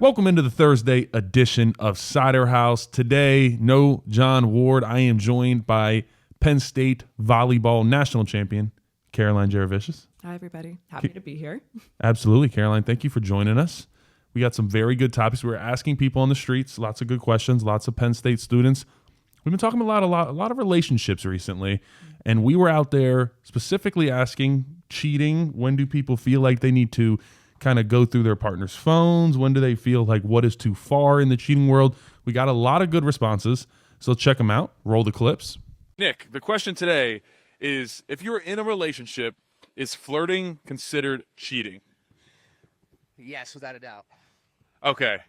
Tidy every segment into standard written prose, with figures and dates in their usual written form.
Welcome into the Thursday edition of Ciderhaus. Today, no John Ward. I am joined by Penn State volleyball national champion, Caroline Jurevicius. Hi, everybody. Happy to be here. Absolutely, Caroline. Thank you for joining us. We got some very good topics. We're asking people on the streets, lots of good questions, lots of Penn State students. We've been talking a lot of relationships recently, and we were out there specifically asking cheating. When do people feel like they need to kind of go through their partner's phones? When do they feel like what is too far in the cheating world? We got a lot of good responses, so let's check them out. Roll the clips. Nick, the question today is, if you're in a relationship, is flirting considered cheating? Yes, without a doubt. Okay.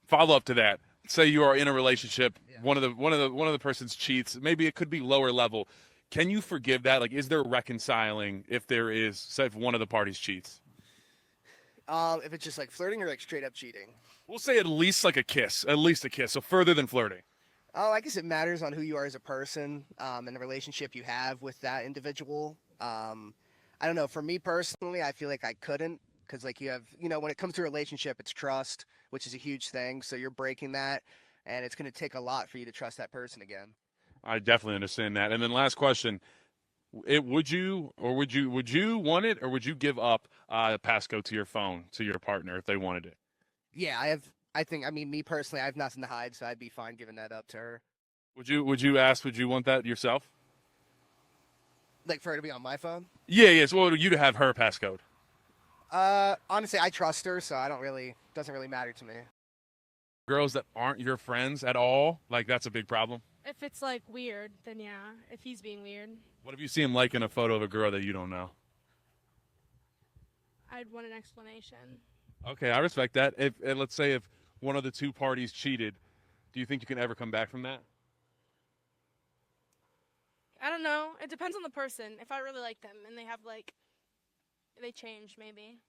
Follow up to that. Say you are in a relationship, one of the persons cheats, maybe it could be lower level. Can you forgive that? Like, is there reconciling if there is, say if one of the parties cheats? If it's just like flirting or like straight up cheating? We'll say at least like a kiss, so further than flirting. Oh, I guess it matters on who you are as a person, and the relationship you have with that individual. I don't know. For me personally, I feel like I couldn't, because like you have, when it comes to a relationship, it's trust, which is a huge thing. So you're breaking that, and it's going to take a lot for you to trust that person again. I definitely understand that. And then last question. Would you want it, or would you give up a passcode to your phone to your partner if they wanted it? Yeah, me personally, I have nothing to hide, so I'd be fine giving that up to her. Would you want that yourself? Like for her to be on my phone? Yeah. So you to have her passcode? Honestly, I trust her, so doesn't really matter to me. Girls that aren't your friends at all, like that's a big problem? If it's like weird, then yeah. If he's being weird. What if you see him liking a photo of a girl that you don't know? I'd want an explanation. Okay, I respect that. And let's say if one of the two parties cheated, do you think you can ever come back from that? I don't know. It depends on the person. If I really like them and they change maybe.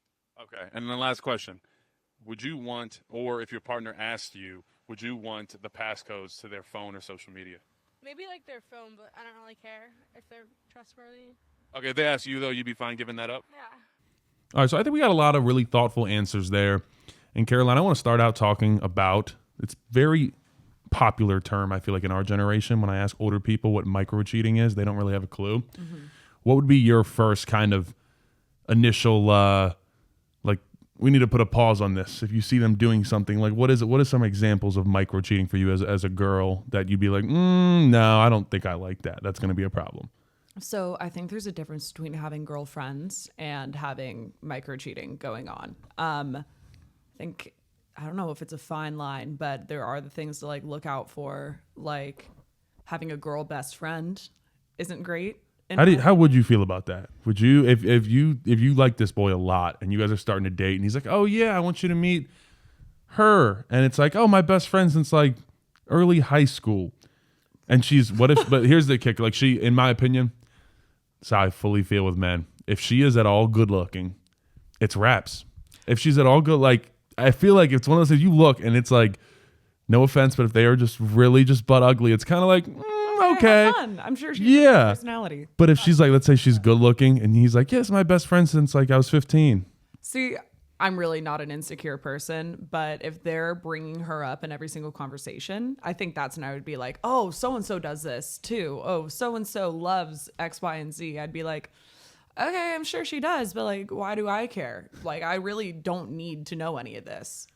Okay, and then last question. Would you want, or if your partner asked you, would you want the passcodes to their phone or social media? Maybe like their phone, but I don't really care if they're trustworthy. Okay, if they ask you, though, you'd be fine giving that up? Yeah. All right, so I think we got a lot of really thoughtful answers there. And Caroline, I want to start out talking about, it's very popular term, I feel like, in our generation. When I ask older people what microcheating is, they don't really have a clue. Mm-hmm. What would be your first kind of initial, we need to put a pause on this? If you see them doing something, like what is it? What are some examples of microcheating for you as a girl that you'd be like, no, I don't think I like that. That's going to be a problem. So I think there's a difference between having girlfriends and having microcheating going on. I don't know if it's a fine line, but there are the things to like look out for, like having a girl best friend isn't great. How would you feel about that? Would you, if you like this boy a lot and you guys are starting to date and he's like, oh yeah, I want you to meet her, and it's like, oh, my best friend since like early high school, and but here's the kicker, like she, in my opinion, that's how I fully feel with men. If she is at all good looking, it's wraps. If she's at all good, like I feel like it's one of those things you look and it's like, no offense, but if they are just really just butt ugly, it's kind of like, okay. I'm sure she has a personality. But if she's like, let's say she's good looking and he's like, yes, my best friend since like I was 15. See, I'm really not an insecure person, but if they're bringing her up in every single conversation, I think that's when I would be like, oh, so-and-so does this too. Oh, so-and-so loves X, Y, and Z. I'd be like, okay, I'm sure she does, but like, why do I care? Like, I really don't need to know any of this.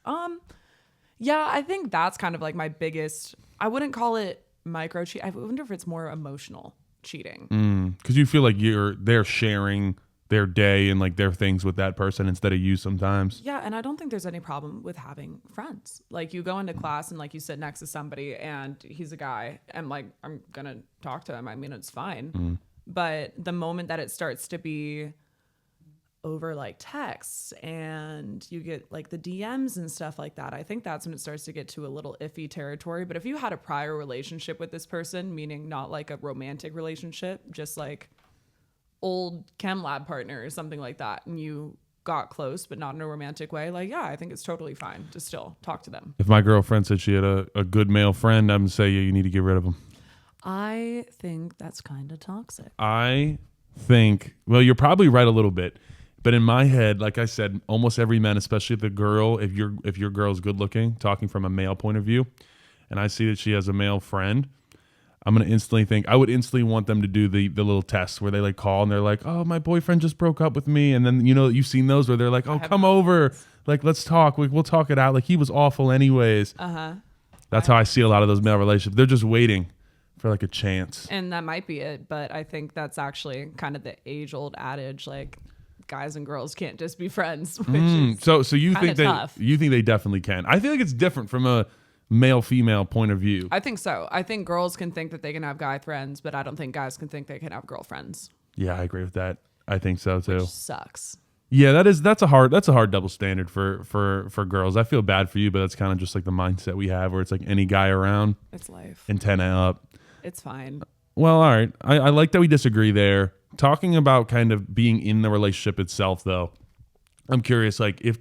Yeah, I think that's kind of like my biggest, I wouldn't call it micro-cheat. I wonder if it's more emotional cheating. Because you feel like they're sharing their day and like their things with that person instead of you sometimes. Yeah, and I don't think there's any problem with having friends. Like you go into class and like you sit next to somebody and he's a guy and like I'm gonna talk to him. I mean, it's fine. But the moment that it starts to be over like texts and you get like the DMs and stuff like that, I think that's when it starts to get to a little iffy territory. But if you had a prior relationship with this person, meaning not like a romantic relationship, just like old chem lab partner or something like that, and you got close but not in a romantic way, like, yeah, I think it's totally fine to still talk to them. If my girlfriend said she had a good male friend, I'm gonna say, yeah, you need to get rid of him. I think that's kind of toxic. I think, well, you're probably right a little bit. But in my head, like I said, almost every man, especially the girl, if your girl's good looking, talking from a male point of view, and I see that she has a male friend, I'm gonna instantly think I would instantly want them to do the little test where they like call and they're like, oh, my boyfriend just broke up with me, and then you've seen those where they're like, oh, come over, like let's talk, we'll talk it out, like he was awful anyways. That's how I see a lot of those male relationships. They're just waiting for like a chance. And that might be it, but I think that's actually kind of the age-old adage, like guys and girls can't just be friends. Which is So you think tough. you think they definitely can? I feel like it's different from a male-female point of view. I think so. I think girls can think that they can have guy friends, but I don't think guys can think they can have girlfriends. Yeah, I agree with that. I think so too. Which sucks. Yeah, that's a hard double standard for girls. I feel bad for you, but that's kind of just like the mindset we have, where it's like any guy around, It's life. antenna up. It's fine. Well, all right. I like that we disagree there. Talking about kind of being in the relationship itself, though, I'm curious, like if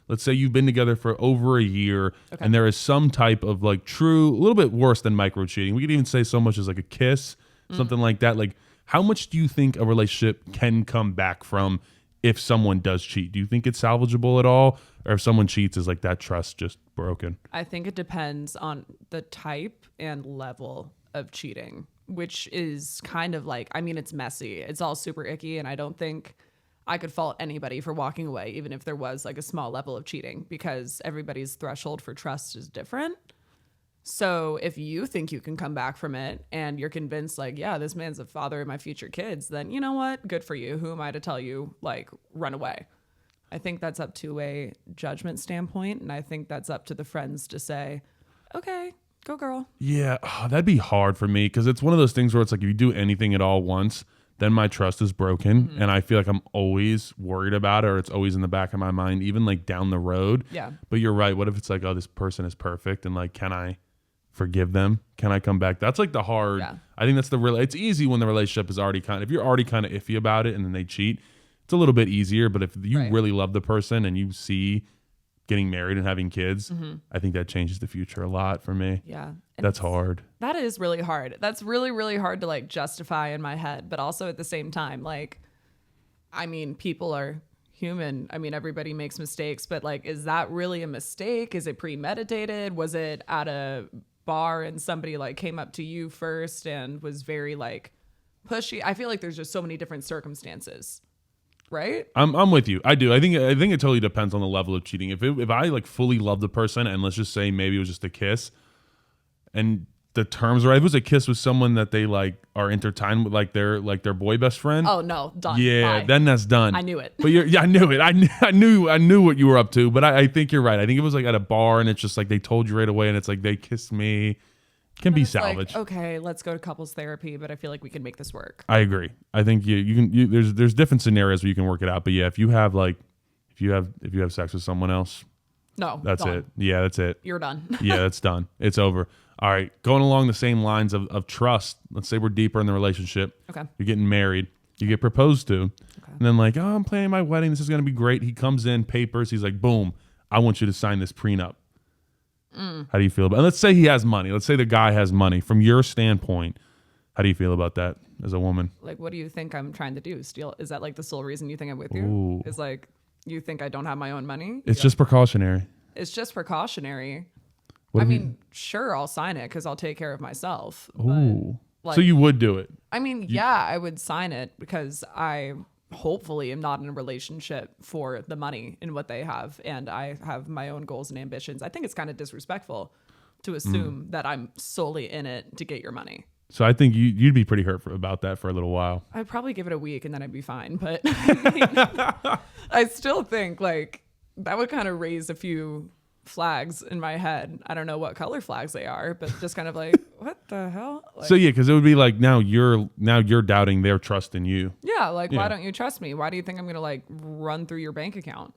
let's say you've been together for over a year and there is some type of like a little bit worse than micro-cheating. We could even say so much as like a kiss, something like that. Like how much do you think a relationship can come back from if someone does cheat? Do you think it's salvageable at all? Or if someone cheats, is like that trust just broken? I think it depends on the type and level of cheating, which is kind of like, I mean, it's messy. It's all super icky, and I don't think I could fault anybody for walking away, even if there was like a small level of cheating, because everybody's threshold for trust is different. So if you think you can come back from it and you're convinced like, yeah, this man's the father of my future kids, then you know what? Good for you. Who am I to tell you, like, run away? I think that's up to a judgment standpoint, and I think that's up to the friends to say, okay, go girl. Yeah, that'd be hard for me because it's one of those things where it's like if you do anything at all once, then my trust is broken, and I feel like I'm always worried about it, or it's always in the back of my mind, even like down the road. Yeah. But you're right. What if it's like, oh, this person is perfect, and like, can I forgive them? Can I come back? That's like the hard. Yeah. I think that's the real. It's easy when the relationship is already if you're already kind of iffy about it, and then they cheat, it's a little bit easier. But if you really love the person and you see getting married and having kids, I think that changes the future a lot for me. Yeah. That's hard. That is really hard. That's really, really hard to like justify in my head. But also at the same time, like, I mean, people are human. I mean, everybody makes mistakes, but like, is that really a mistake? Is it premeditated? Was it at a bar and somebody like came up to you first and was very like pushy? I feel like there's just so many different circumstances. Right? I'm with you. I do. I think it totally depends on the level of cheating. If I like fully love the person, and let's just say maybe it was just a kiss, and the terms are right. If it was a kiss with someone that they like are intertwined with, like their boy best friend. Oh no, done. Yeah, Bye. then that's done. I knew it. But I knew it. I knew what you were up to. But I think you're right. I think it was like at a bar, and it's just like they told you right away, and it's like they kissed me. Can be It's salvaged. like, okay, let's go to couples therapy, but I feel like we can make this work. I agree. I think you can. There's different scenarios where you can work it out. But yeah, if you have sex with someone else, No, that's done. it. Yeah, that's it. You're done. Yeah, that's done. It's over. All right. Going along the same lines of trust. Let's say we're deeper in the relationship. Okay. You're getting married. You get proposed to, and then like, oh, I'm planning my wedding. This is gonna be great. He comes in, papers. He's like, boom. I want you to sign this prenup. How do you feel about it? And let's say he has money. Let's say the guy has money. From your standpoint, how do you feel about that as a woman? Like, what do you think I'm trying to do? Steal? Is that like the sole reason you think I'm with you? Ooh. Is like, you think I don't have my own money? It's just precautionary. It's just precautionary. What I if you- mean, sure, I'll sign it because I'll take care of myself. but, Ooh. like- So you would do it. I mean, yeah, I would sign it because I hopefully am not in a relationship for the money and what they have, and I have my own goals and ambitions. I think it's kind of disrespectful to assume that I'm solely in it to get your money. So I think you'd be pretty hurt about that for a little while. I'd probably give it a week and then I'd be fine. But I mean, I still think like that would kind of raise a few flags in my head. I don't know what color flags they are, but just kind of like, what the hell? Like, So yeah, because it would be like now you're doubting their trust in you. yeah, like Yeah. why don't you trust me? Why do you think I'm gonna like run through your bank account?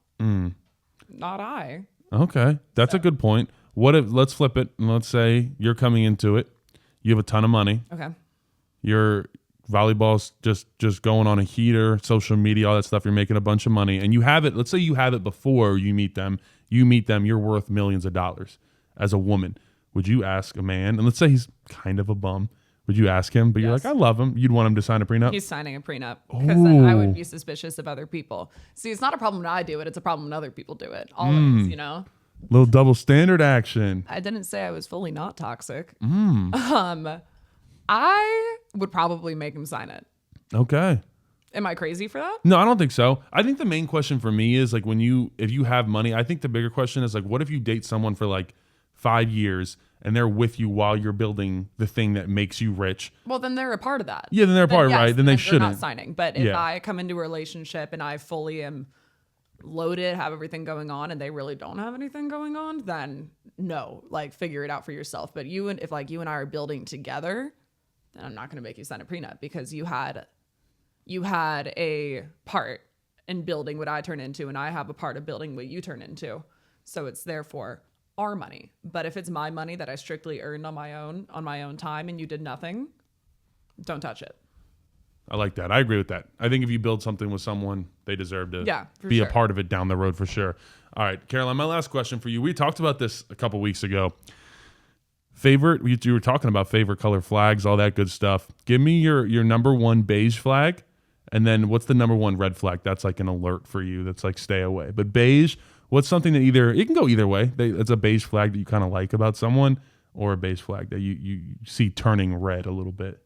Not I. Okay, that's a good point. What if let's flip it and let's say you're coming into it, you have a ton of money, Okay. your volleyball's just going on a heater, social media, all that stuff. You're making a bunch of money, and you have it. Let's say you have it before you meet them. You're worth millions of dollars as a woman. Would you ask a man, and let's say he's kind of a bum, Would you ask him? But you're Yes. like, I love him. You'd want him to sign a prenup? He's signing a prenup because then I Ooh. would be suspicious of other people. See, it's not a problem when I do it. It's a problem when other people do it. Always, you know? Little double standard action. I didn't say I was fully not toxic. Mm. I would probably make him sign it. Okay. Am I crazy for that? No, I don't think so. I think the main question for me is like if you have money, I think the bigger question is like, what if you date someone for like 5 years and they're with you while you're building the thing that makes you rich? Well, then they're a part of that. Yeah, then they're a part, right? Then they they're shouldn't. not signing. But if Yeah. I come into a relationship and I fully am loaded, have everything going on, and they really don't have anything going on, then no, like figure it out for yourself. But if like you and I are building together, then I'm not going to make you sign a prenup because you had a part in building what I turn into, and I have a part of building what you turn into. So it's therefore our money. But if it's my money that I strictly earned on my own time, and you did nothing, don't touch it. I like that. I agree with that. I think if you build something with someone, they deserve to for be sure. a part of it down the road for sure. All right, Caroline, my last question for you. We talked about this a couple weeks ago. You were talking about favorite color flags, all that good stuff. Give me your number one beige flag, and then what's the number one red flag? That's like an alert for you. That's like stay away. But beige, what's something that it can go either way. It's a beige flag that you kind of like about someone, or a beige flag that you see turning red a little bit.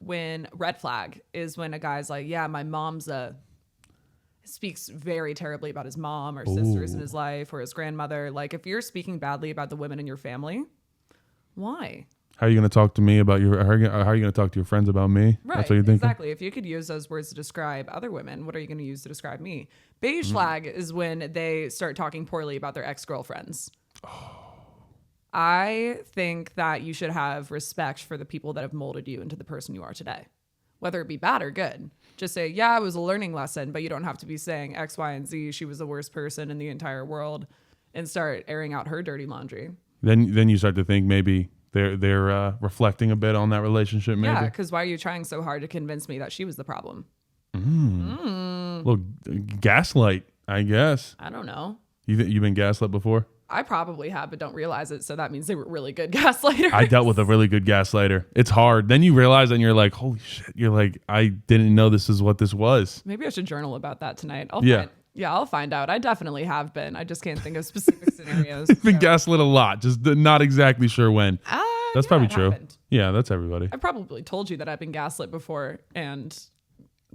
When red flag is when a guy's like, yeah, my mom's speaks very terribly about his mom or sisters in his life or his grandmother. Like if you're speaking badly about the women in your family, why? How are you going to talk to me about how are you going to talk to your friends about me? Right. That's what you're thinking? Exactly. If you could use those words to describe other women, what are you going to use to describe me? Beige flag is when they start talking poorly about their ex-girlfriends. I think that you should have respect for the people that have molded you into the person you are today, whether it be bad or good. Just say, yeah, it was a learning lesson, but you don't have to be saying X, Y, and Z. She was the worst person in the entire world, and start airing out her dirty laundry. Then you start to think maybe they're reflecting a bit on that relationship. Maybe. Yeah, because why are you trying so hard to convince me that she was the problem? Look, gaslight, I guess. I don't know. You've been gaslit before? I probably have, but don't realize it. So that means they were really good gaslighters. I dealt with a really good gaslighter. It's hard. Then you realize and you're like, holy shit. You're like, I didn't know this is what this was. Maybe I should journal about that tonight. I'll find out. I definitely have been. I just can't think of specific scenarios. Been gaslit a lot, just not exactly sure when. That's probably true. Happened. Yeah, that's everybody. I probably told you that I've been gaslit before, and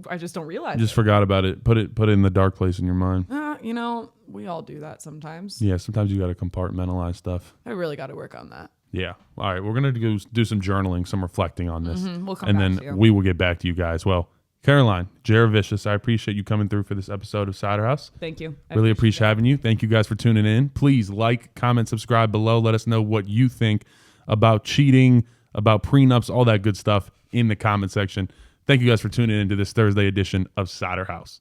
I just don't realize Just it. forgot about it. Put it in the dark place in your mind. We all do that sometimes. Yeah, sometimes you got to compartmentalize stuff. I really got to work on that. Yeah. All right, we're going to go do some journaling, some reflecting on this. We'll come and back then to you. we will get back to you guys. Well, Caroline Jurevicius, I appreciate you coming through for this episode of Ciderhaus. Thank you. I Really appreciate having you. Thank you guys for tuning in. Please like, comment, subscribe below. Let us know what you think about cheating, about prenups, all that good stuff in the comment section. Thank you guys for tuning in to this Thursday edition of Ciderhaus.